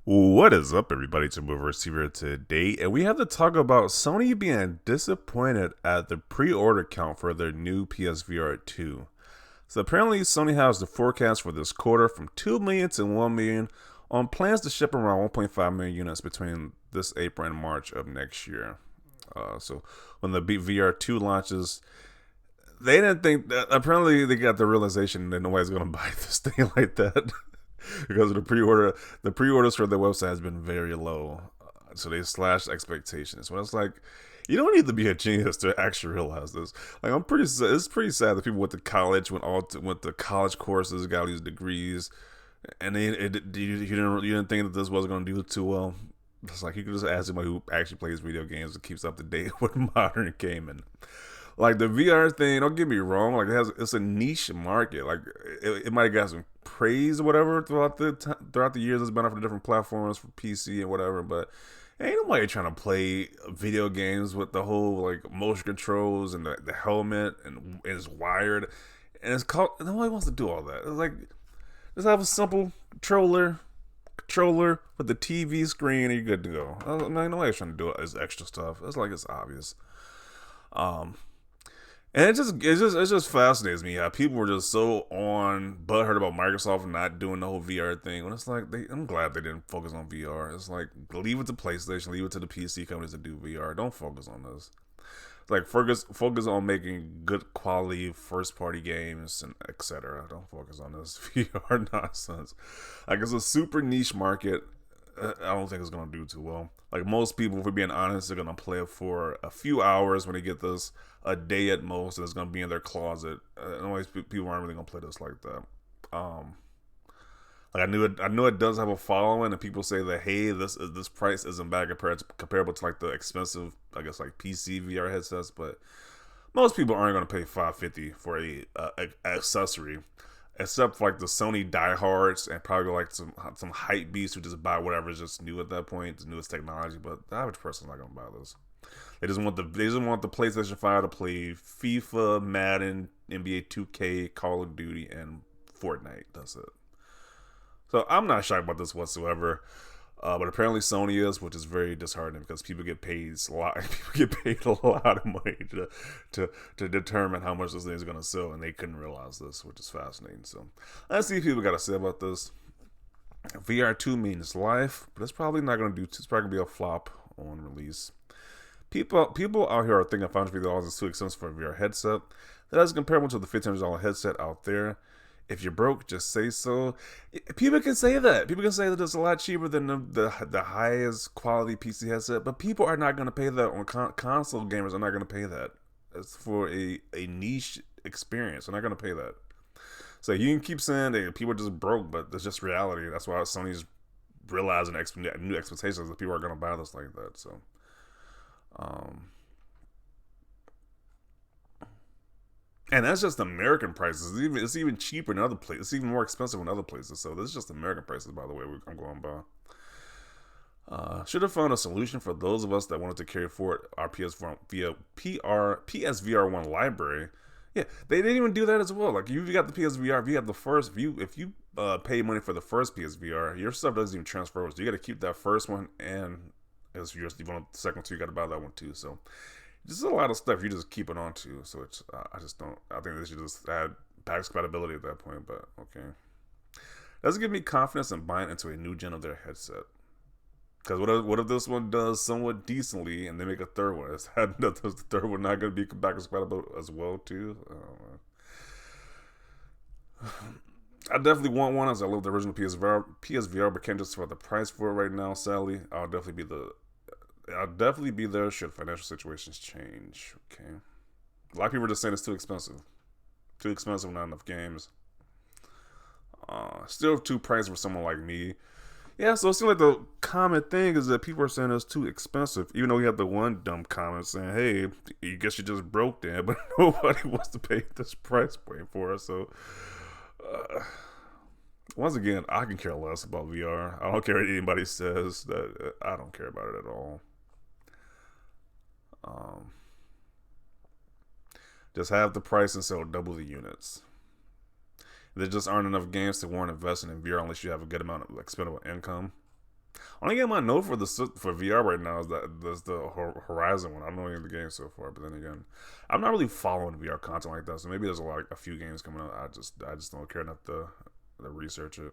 What is up, everybody? It's Moverse here today, and we have to talk about Sony being disappointed at the pre-order count for their new PSVR 2. So apparently, Sony has the forecast for this quarter from 2 million to 1 million, on plans to ship around 1.5 million units between this April and March of next year. So when the VR 2 launches, they didn't think that. Apparently, they got the realization that nobody's going to buy this thing like that. Because of the pre-orders for their website has been very low, so they slashed expectations. When it's like, you don't need to be a genius to actually realize this. Like, it's pretty sad that people went to college, went to college courses, got these degrees, and you didn't think that this wasn't going to do too well. It's like you could just ask somebody who actually plays video games and keeps up to date with modern gaming. Like the VR thing, don't get me wrong. Like it's a niche market. Like it might have got some praise or whatever throughout the years. It's been on for different platforms for PC and whatever. But ain't nobody trying to play video games with the whole like motion controls and the helmet and it's wired and it's called. Nobody wants to do all that. It's like just have a simple controller with the TV screen and you're good to go. I mean, nobody's trying to do this extra stuff. It's like it's obvious. Um, And it just fascinates me how people were just so on butthurt about Microsoft not doing the whole VR thing. When it's like I'm glad they didn't focus on VR. It's like leave it to PlayStation, leave it to the PC companies to do VR. Don't focus on this. It's like focus on making good quality first party games and etc. Don't focus on this VR nonsense. Like it's a super niche market. I don't think it's gonna do too well. Like most people, if we're being honest, they're gonna play it for a few hours when they get this, a day at most. It's gonna be in their closet. Anyways, people aren't really gonna play this like that. Um, like I knew it does have a following, and people say that hey, this price isn't bad comparable to like the expensive, I guess like PC VR headsets, but most people aren't gonna pay $550 for a accessory except for like the Sony diehards and probably like some hype beasts who just buy whatever is just new at that point, the newest technology. But the average person's not gonna buy this. They just want the PlayStation 5 to play FIFA, Madden, NBA 2K, Call of Duty, and Fortnite. That's it. So I'm not shocked about this whatsoever. But apparently Sony is, which is very disheartening because people get paid a lot. People get paid a lot of money to determine how much this thing is going to sell, and they couldn't realize this, which is fascinating. So let's see what people got to say about this. VR2 means life, but it's probably not going to do. It's probably going to be a flop on release. People out here are thinking $550 is too expensive for a VR headset. That is comparable to the $1,500 headset out there. If you're broke, just say so. People can say that. People can say that it's a lot cheaper than the highest quality PC headset, but people are not going to pay that on console gamers are not going to pay that. It's for a niche experience. They're not going to pay that. So you can keep saying that people are just broke, but it's just reality. That's why Sony's realizing new expectations that people are going to buy this like that. So, um, and that's just American prices. It's even cheaper in other places. It's even more expensive in other places. So this is just American prices, by the way. I'm going by. Should have found a solution for those of us that wanted to carry forward our PS4 via PSVR1 library. Yeah, they didn't even do that as well. Like you got the PSVR, if you have the first, if you pay money for the first PSVR, your stuff doesn't even transfer over. So you got to keep that first one, and as you want the second two, you got to buy that one too. So just a lot of stuff you just keep it on to. So it's I just don't. I think they should just add backwards compatibility at that point. But okay, doesn't give me confidence in buying into a new gen of their headset. Because what if this one does somewhat decently and they make a third one? Is the third one not going to be backwards compatible as well too? I definitely want one as I love the original PSVR, but can't justify the price for it right now. Sadly, I'll definitely be there should financial situations change. Okay, a lot of people are just saying it's too expensive, not enough games. Still too pricey for someone like me. Yeah, so it seems like the common thing is that people are saying it's too expensive. Even though we have the one dumb comment saying, "Hey, you guess you just broke then," but nobody wants to pay this price point for it. So, uh, once again, I can care less about VR. I don't care what anybody says. That I don't care about it at all. Um, just have the price and sell double the units. There just aren't enough games to warrant investing in VR unless you have a good amount of expendable income. Only game I know for for VR right now is the Horizon one. I don't know any of the games so far, but then again, I'm not really following VR content like that. So maybe there's a few games coming out. I just don't care enough to research it.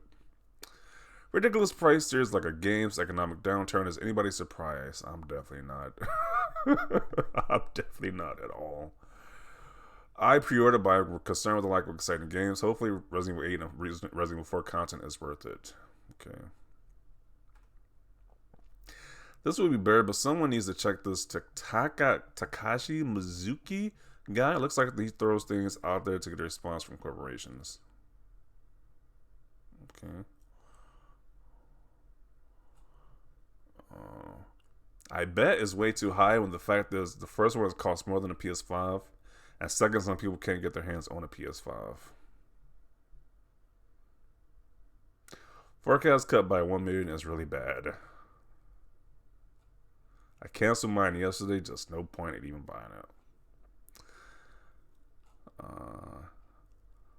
Ridiculous price tiers like a game's economic downturn. Is anybody surprised? I'm definitely not. I'm definitely not at all. I pre-ordered by concerned with the lack of exciting games. Hopefully, Resident Evil 8 and Resident Evil 4 content is worth it. Okay. This would be better, but someone needs to check this Takashi Mizuki guy. It looks like he throws things out there to get a response from corporations. Okay. I bet is way too high when the fact is the first one costs more than a PS5, and second, some people can't get their hands on a PS5. Forecast cut by 1 million is really bad. I canceled mine yesterday, just no point in even buying it.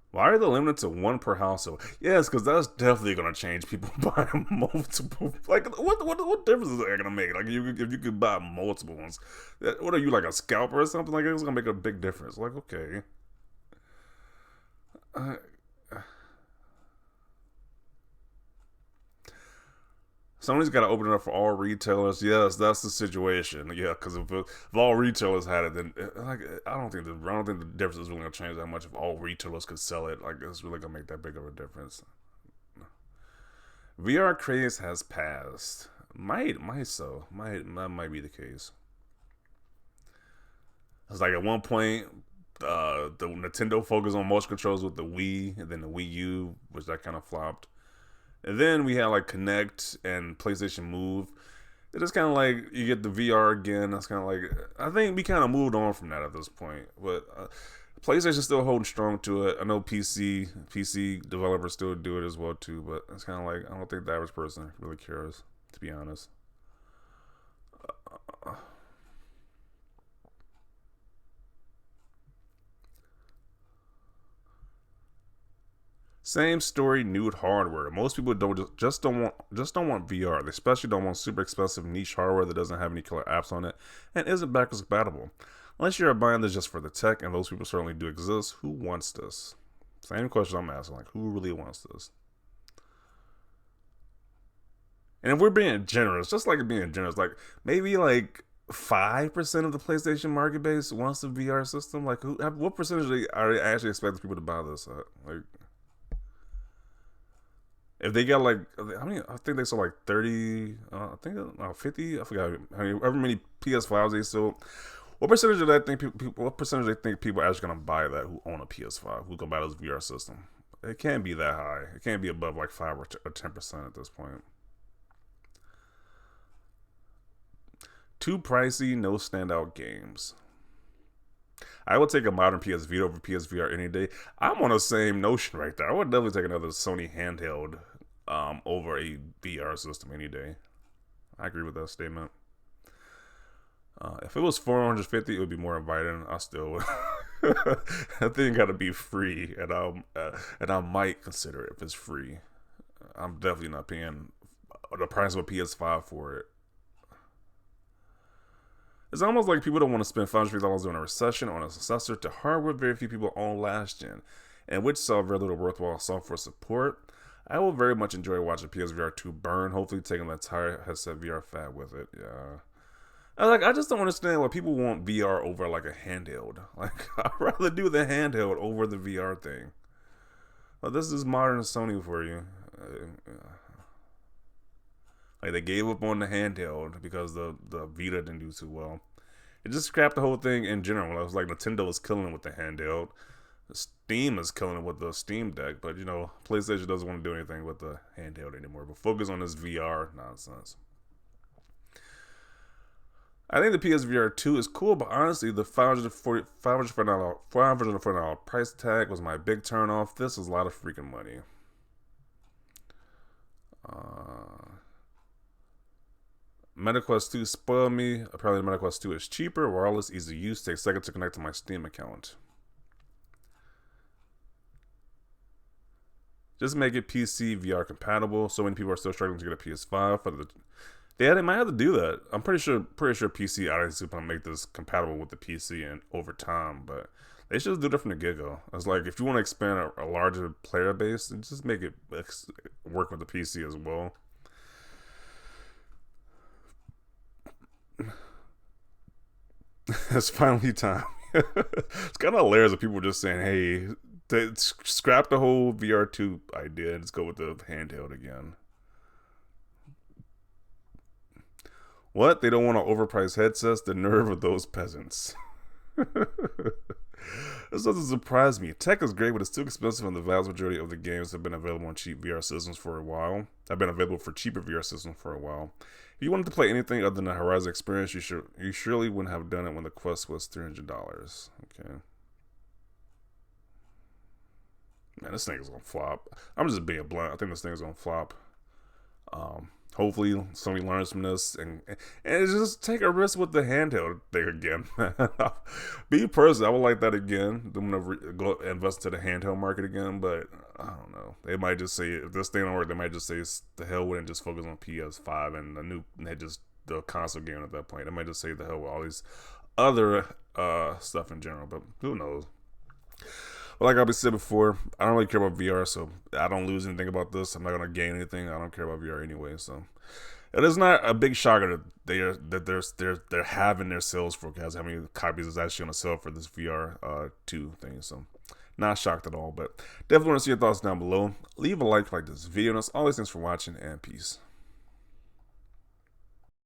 Why are they limited to one per household? Yes, because that's definitely gonna change people buying multiple. Like, what difference is that gonna make? Like, if you could buy multiple ones, what are you, like a scalper or something? Like, it's gonna make a big difference. Like, okay. Sony's got to open it up for all retailers. Yes, that's the situation. Yeah, because if all retailers had it, then like I don't think the difference is really gonna change that much. If all retailers could sell it, like it's really gonna make that big of a difference. VR craze has passed. That might be the case. It's like at one point, the Nintendo focused on motion controls with the Wii, and then the Wii U, which that kind of flopped. And then we had like Kinect and PlayStation Move. It's just kind of like you get the VR again. That's kind of like I think we kind of moved on from that at this point. But PlayStation's still holding strong to it. I know PC developers still do it as well too. But it's kind of like I don't think the average person really cares, to be honest. Same story, new hardware. Most people don't want VR. They especially don't want super expensive niche hardware that doesn't have any killer apps on it and isn't backwards compatible. Unless you're buying this just for the tech, and those people certainly do exist. Who wants this? Same question I'm asking. Like, who really wants this? And if we're being generous, just like being generous, like maybe like 5% of the PlayStation market base wants a VR system. Like, what percentage are they actually expecting people to buy this at? Like, if they got like, I mean, I think they sold like 30, I think 50. I forgot however many PS5s they sold. What percentage of that think people? What percentage they think people are actually gonna buy that who own a PS5 who gonna buy this VR system? It can't be that high. It can't be above like 5 or 10% at this point. Too pricey, no standout games. I would take a modern PS Vita over PSVR any day. I'm on the same notion right there. I would definitely take another Sony handheld over a VR system any day. I agree with that statement. If it was 450, it would be more inviting. I still would. That thing got to be free, and I might consider it if it's free. I'm definitely not paying the price of a PS5 for it. It's almost like people don't want to spend $550 on a recession on a successor to hardware very few people own last gen, and which saw very little worthwhile software support. I will very much enjoy watching PSVR 2 burn, hopefully taking the entire headset VR fat with it. Yeah. I just don't understand why people want VR over like a handheld. Like, I'd rather do the handheld over the VR thing. Well, this is modern Sony for you. Like, they gave up on the handheld because the Vita didn't do too well. It just scrapped the whole thing in general. It was like Nintendo was killing it with the handheld. Steam is killing it with the Steam Deck. But, PlayStation doesn't want to do anything with the handheld anymore. But focus on this VR nonsense. I think the PSVR 2 is cool, but honestly, the $540 price tag was my big turn off. This is a lot of freaking money. MetaQuest 2 spoiled me. Apparently, MetaQuest 2 is cheaper, wireless, easy to use, takes a second to connect to my Steam account. Just make it PC VR compatible. So many people are still struggling to get a PS5. They might have to do that. I'm pretty sure PC obviously going to make this compatible with the PC and over time, but they should do it from the get-go. It's like if you want to expand a larger player base, just make it work with the PC as well. It's finally time. It's kind of hilarious that people are just saying, "Hey, scrap the whole VR2 idea and just go with the handheld again." What? They don't want to overprice headsets? The nerve of those peasants. This doesn't surprise me. Tech is great, but it's too expensive, and the vast majority of the games have been available on cheap VR systems for a while. Have been available for cheaper VR systems for a while. If you wanted to play anything other than the Horizon experience, you surely wouldn't have done it when the Quest was $300. Okay. Man, this thing is gonna flop. I'm just being blunt. I think this thing is gonna flop. Hopefully somebody learns from this and just take a risk with the handheld thing again. Be personal, I would like that again. I'm gonna go invest into the handheld market again, but I don't know. They might just say if this thing don't work, they might just say the hell with it and just focus on PS5 and the console game at that point. They might just say the hell with all these other stuff in general, but who knows? But like I've said before, I don't really care about VR, so I don't lose anything about this. I'm not gonna gain anything. I don't care about VR anyway, so it is not a big shocker that they're having their sales forecast. How many copies is actually gonna sell for this VR 2 thing? So not shocked at all, but definitely want to see your thoughts down below. Leave a like this video, and that's all. Thanks for watching, and peace.